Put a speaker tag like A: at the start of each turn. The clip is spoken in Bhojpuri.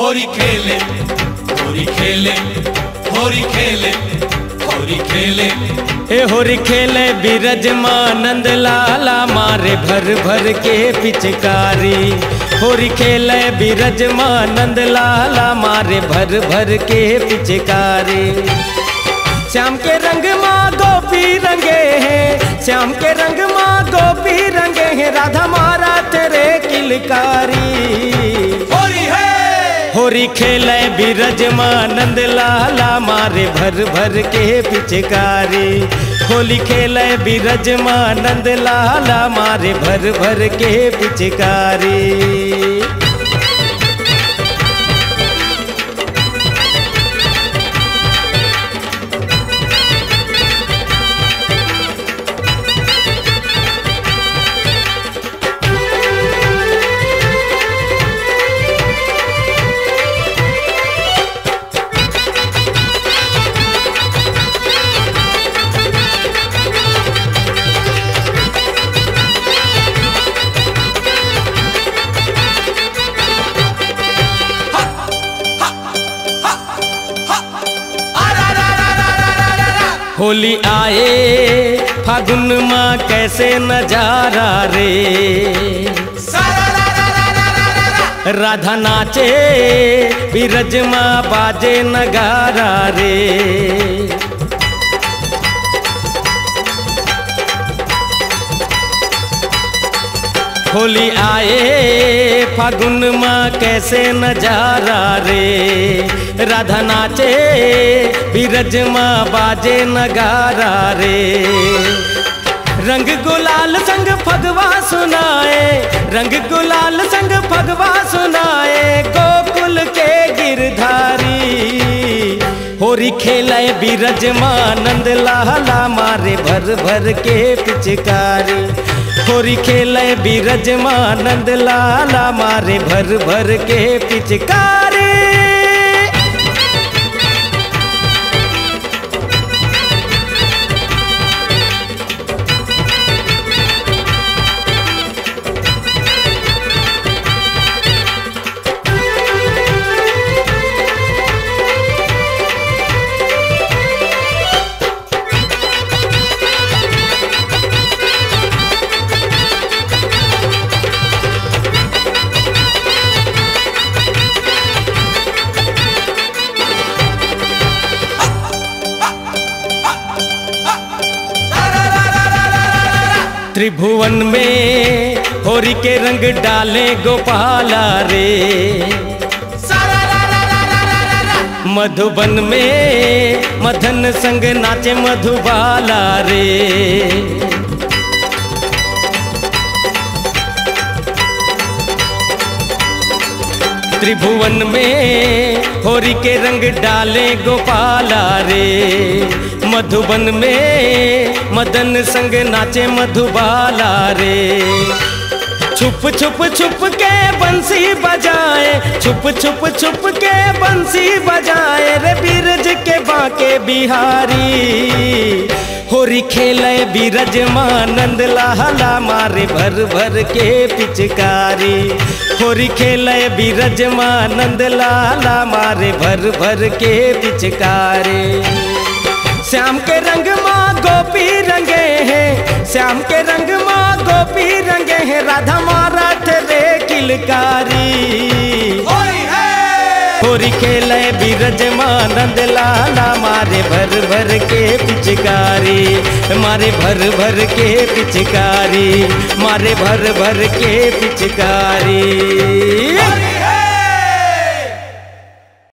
A: होरी खेले होरी खेले होरी खेले होरी खेले।
B: ए होरी खेले बिरजमानंद लाला मारे भर भर के पिचकारी। होरी खेले बिरजमानंद लाला मारे भर भर के पिचकारी। श्याम के रंग माँ गोपी रंगे हैं, श्याम के रंग माँ गोपी रंगे हैं, राधा मारा तेरे किलकारी।
A: होरी है
B: होरी खेले बिरजमानंद लाला मारे भर भर के पिचकारी। होली खेले बिरजमानंद लाला मारे भर भर के पिचकारी। होली आए फागुन माँ कैसे नजारा रे। राधा नाचे बिरज माँ बाजे नगारा रे। होली आए फागुन माँ कैसे नजारा रे। राधा नाचे बिरज माँ बाजे नगारा रे। रंग गुलाल संग फगवा सुनाए, रंग गुलाल संग फगवा सुनाए, गोकुल के गिरधारी। होरी खेले बिरजमानंद लाला मारे भर भर के पिचकारी। होरी खेले बिरजमानंद लाला मारे भर भर के पिचकारी। त्रिभुवन में होरी के रंग डाले गोपाला रे। मधुबन में मदन संग नाचे मधुबाला रे। त्रिभुवन में होरी के रंग डाले गोपाला रे। मधुबन में मदन संग नाचे मधुबाला रे। छुप छुप छुप के बंसी बजाए, छुप छुप छुप के बंसी बजाए रे बिरज के बाके बिहारी। होरी खेले बिरजमानंद लाला मारे भर भर के पिचकारी। होरी खेले बिरजमानंद लाला मारे भर भर के पिचकारी। श्याम के रंग माँ गोपी रंगे हैं, श्याम के रंग माँ गोपी रंगे हैं, राधा मारा तेरे किलकारी। होरी खेले बिरजमानंद लाला मारे भर भर के पिचकारी। मारे भर भर के पिचकारी, मारे भर भर के पिचकारी।